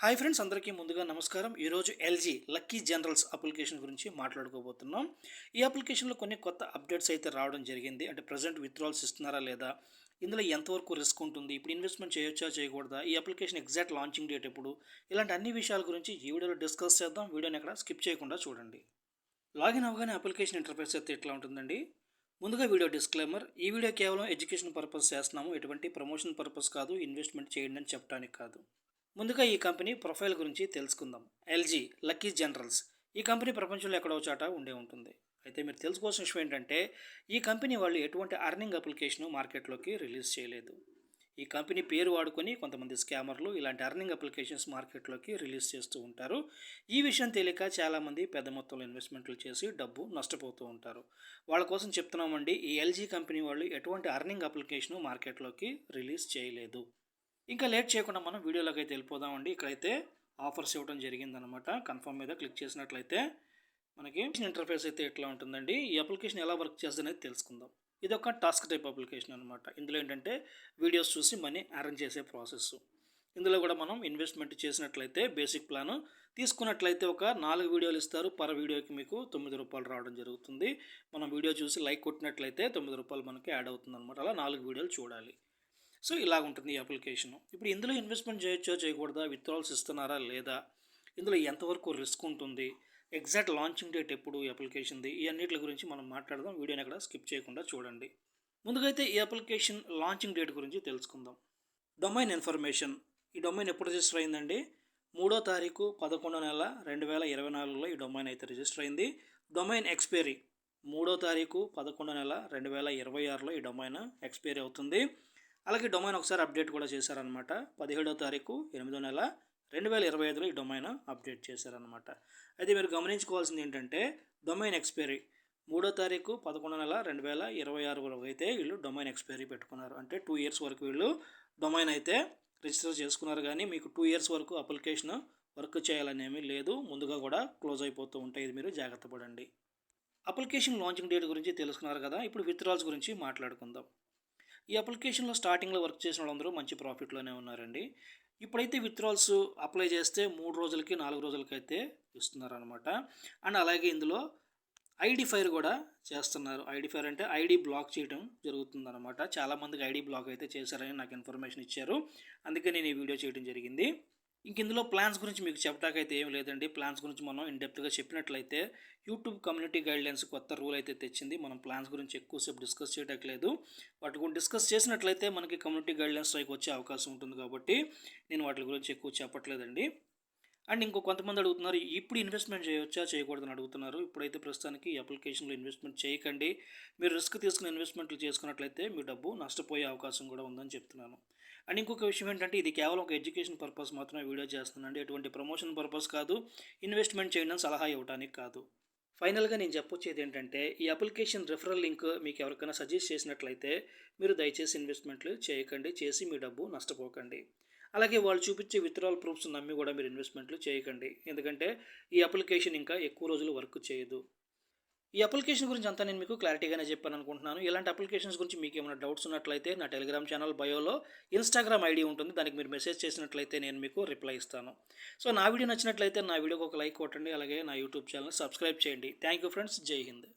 Hi friends, అందరికీ ముందుగా నమస్కారం. ఈరోజు ఎల్జీ లక్కీ జనరల్స్ అప్లికేషన్ గురించి మాట్లాడుకోబోతున్నాం. ఈ అప్లికేషన్లో కొన్ని కొత్త అప్డేట్స్ అయితే రావడం జరిగింది. అంటే ప్రజెంట్ విత్డ్రాల్స్ ఇస్తున్నారా లేదా, ఇందులో ఎంతవరకు రిస్క్ ఉంటుంది, ఇప్పుడు ఇన్వెస్ట్మెంట్ చేయొచ్చా చేయకూడదా, ఈ అప్లికేషన్ ఎగ్జాక్ట్ లాంచింగ్ డేట్ ఎప్పుడు, ఇలాంటి అన్ని విషయాల గురించి ఈ వీడియోలో డిస్కస్ చేద్దాం. వీడియోని ఎక్కడ స్కిప్ చేయకుండా చూడండి. లాగిన్ అవ్వగానే అప్లికేషన్ ఇంటర్ఫేస్ అయితే ఎట్లా ఉంటుందండి. ముందుగా వీడియో డిస్క్లైమర్: ఈ వీడియో కేవలం ఎడ్యుకేషన్ పర్పస్ చేస్తున్నాము, ఎటువంటి ప్రమోషన్ పర్పస్ కాదు, ఇన్వెస్ట్మెంట్ చేయండి అని చెప్పడానికి కాదు. ముందుగా ఈ కంపెనీ ప్రొఫైల్ గురించి తెలుసుకుందాం. LG lucky generals. ఈ కంపెనీ ప్రపంచంలో ఎక్కడో చాట ఉండే ఉంటుంది. అయితే మీరు తెలుసుకోవాల్సిన విషయం ఏంటంటే, ఈ కంపెనీ వాళ్ళు ఎటువంటి అర్నింగ్ అప్లికేషన్ మార్కెట్లోకి రిలీజ్ చేయలేదు. ఈ కంపెనీ పేరు వాడుకొని కొంతమంది స్కామర్లు ఇలాంటి అర్నింగ్ అప్లికేషన్స్ మార్కెట్లోకి రిలీజ్ చేస్తూ ఉంటారు. ఈ విషయం తెలియక చాలామంది పెద్ద మొత్తంలో ఇన్వెస్ట్మెంట్లు చేసి డబ్బు నష్టపోతూ ఉంటారు. వాళ్ళ కోసం చెప్తున్నామండి, ఈ ఎల్జీ కంపెనీ వాళ్ళు ఎటువంటి అర్నింగ్ అప్లికేషన్ మార్కెట్లోకి రిలీజ్ చేయలేదు. ఇంకా లేట్ చేయకుండా మనం వీడియోలోకి అయితే వెళ్ళిపోదామండి. ఇక్కడైతే ఆఫర్స్ ఇవ్వడం జరిగిందనమాట. కన్ఫర్మ్ మీద క్లిక్ చేసినట్లయితే మనకి ఇంటర్ఫేస్ అయితే ఎట్లా ఉంటుందండి, ఈ అప్లికేషన్ ఎలా వర్క్ చేస్తుందనేది తెలుసుకుందాం. ఇది ఒక టాస్క్ టైప్ అప్లికేషన్ అనమాట. ఇందులో ఏంటంటే వీడియోస్ చూసి మనీ అరేంజ్ చేసే ప్రాసెస్. ఇందులో కూడా మనం ఇన్వెస్ట్మెంట్ చేసినట్లయితే బేసిక్ ప్లాన్ తీసుకున్నట్లయితే ఒక 4 వీడియోలు ఇస్తారు. పర్ వీడియోకి మీకు 9 రూపాయలు రావడం జరుగుతుంది. మనం వీడియో చూసి లైక్ కొట్టినట్లయితే 9 రూపాయలు మనకి యాడ్ అవుతుంది అనమాట. అలా 4 వీడియోలు చూడాలి. సో ఇలాగ ఉంటుంది ఈ అప్లికేషను. ఇప్పుడు ఇందులో ఇన్వెస్ట్మెంట్ చేయొచ్చో చేయకూడదా, విత్డ్రాల్స్ ఇస్తున్నారా లేదా, ఇందులో ఎంతవరకు రిస్క్ ఉంటుంది, ఎగ్జాక్ట్ లాంచింగ్ డేట్ ఎప్పుడు ఈ అప్లికేషన్ది, ఈ అన్నిటి గురించి మనం మాట్లాడదాం. వీడియోని ఎక్కడ స్కిప్ చేయకుండా చూడండి. ముందుగా అయితే ఈ అప్లికేషన్ లాంచింగ్ డేట్ గురించి తెలుసుకుందాం. Domain information. ఈ డొమైన్ ఎప్పుడు రిజిస్టర్ అయిందండి? 3వ తారీఖు 11వ నెల 2024లో ఈ డొమైన్ అయితే రిజిస్టర్ అయింది. డొమైన్ ఎక్స్పైరీ 3వ తారీఖు 11వ నెల 2026లో ఈ డొమైన్ ఎక్స్పైరీ అవుతుంది. అలాగే డొమైన్ ఒకసారి అప్డేట్ కూడా చేశారనమాట. 17వ తారీఖు 8వ నెల 2025లో ఈ డొమైన్ అప్డేట్ చేశారనమాట. అయితే మీరు గమనించుకోవాల్సింది ఏంటంటే, డొమైన్ ఎక్స్పైరీ 3వ తారీఖు 11వ నెల 2026 వరకు అయితే వీళ్ళు డొమైన్ ఎక్స్పైరీ పెట్టుకున్నారు. అంటే 2 ఇయర్స్ వరకు వీళ్ళు డొమైన్ అయితే రిజిస్టర్ చేసుకున్నారు. కానీ మీకు 2 ఇయర్స్ వరకు అప్లికేషన్ వర్క్ చేయాలనేమీ లేదు. ముందుగా కూడా క్లోజ్ అయిపోతూ ఉంటాయి. ఇది మీరు జాగ్రత్త పడండి. అప్లికేషన్ లాంచింగ్ డేట్ గురించి తెలుసుకున్నారు కదా. ఇప్పుడు విత్డ్రాల్స్ గురించి మాట్లాడుకుందాం. ఈ అప్లికేషన్లో స్టార్టింగ్లో వర్క్ చేసిన వాళ్ళందరూ మంచి ప్రాఫిట్లోనే ఉన్నారండి. ఇప్పుడైతే విత్డ్రాల్స్ అప్లై చేస్తే 3 రోజులకి 4 రోజులకి అయితే ఇస్తున్నారనమాట. అండ్ అలాగే ఇందులో ఐడి ఫైర్ కూడా చేస్తున్నారు. ఐడి ఫైర్ అంటే ఐడి బ్లాక్ చేయడం జరుగుతుందన్నమాట. చాలామందికి ఐడి బ్లాక్ అయితే చేశారని నాకు ఇన్ఫర్మేషన్ ఇచ్చారు. అందుకే నేను ఈ వీడియో చేయడం జరిగింది. ఇందులో ప్లాన్స్ గురించి మీకు చెప్పడానికైతే ఏం లేదండి. ప్లాన్స్ గురించి మనం ఇన్డెప్త్గా చెప్పినట్లయితే యూట్యూబ్ కమ్యూనిటీ గైడ్లైన్స్ కొత్త రూల్ అయితే తెచ్చింది. మనం ప్లాన్స్ గురించి ఎక్కువసేపు డిస్కస్ చేయడానికి లేదు. వాటి గురించి డిస్కస్ చేసినట్లయితే మనకి కమ్యూనిటీ గైడ్లైన్స్ స్ట్రైక్ వచ్చే అవకాశం ఉంటుంది. కాబట్టి నేను వాటి గురించి ఎక్కువ చెప్పట్లేదండి. అండ్ ఇంకో కొంతమంది అడుగుతున్నారు, ఇప్పుడు ఇన్వెస్ట్మెంట్ చేయొచ్చా చేయకూడదని అడుగుతున్నారు. ఇప్పుడైతే ప్రస్తుతానికి ఈ అప్లికేషన్లో ఇన్వెస్ట్మెంట్ చేయకండి. మీరు రిస్క్ తీసుకుని ఇన్వెస్ట్మెంట్లు చేసుకున్నట్లయితే మీ డబ్బు నష్టపోయే అవకాశం కూడా ఉందని చెప్తున్నాను. అండ్ ఇంకొక విషయం ఏంటంటే, ఇది కేవలం ఒక ఎడ్యుకేషన్ పర్పస్ మాత్రమే వీడియో చేస్తున్నానండి. ఎటువంటి ప్రమోషన్ పర్పస్ కాదు, ఇన్వెస్ట్మెంట్ చేయడం సలహా ఇవ్వడానికి కాదు. ఫైనల్గా నేను చెప్పొచ్చేది ఏంటంటే, ఈ అప్లికేషన్ రెఫరల్ లింక్ మీకు ఎవరికైనా సజెస్ట్ చేసినట్లయితే మీరు దయచేసి ఇన్వెస్ట్మెంట్లు చేయకండి, చేసి మీ డబ్బు నష్టపోకండి. అలాగే వాళ్ళు చూపించే విత్డ్రాల్ ప్రూఫ్స్ నమ్మి కూడా మీరు ఇన్వెస్ట్మెంట్లు చేయకండి. ఎందుకంటే ఈ అప్లికేషన్ ఇంకా ఎక్కువ రోజులు వర్క్ చేయదు. ఈ అప్లికేషన్ గురించి అంతా నేను మీకు క్లారిటీగానే చెప్పాను అనుకుంటున్నాను. ఇలాంటి అప్లికేషన్స్ గురించి మీకు ఏమైనా డౌట్స్ ఉన్నట్లయితే నా టెలిగ్రామ్ ఛానల్ బయోలో ఇన్స్టాగ్రామ్ ఐడి ఉంటుంది. దానికి మీరు మెసేజ్ చేసినట్లయితే నేను మీకు రిప్లై ఇస్తాను. సో నా వీడియో నచ్చినట్లయితే నా వీడియోకి ఒక లైక్ కొట్టండి. అలాగే నా యూట్యూబ్ ఛానల్ సబ్స్క్రైబ్ చేయండి. Thank you friends. జై హింద్.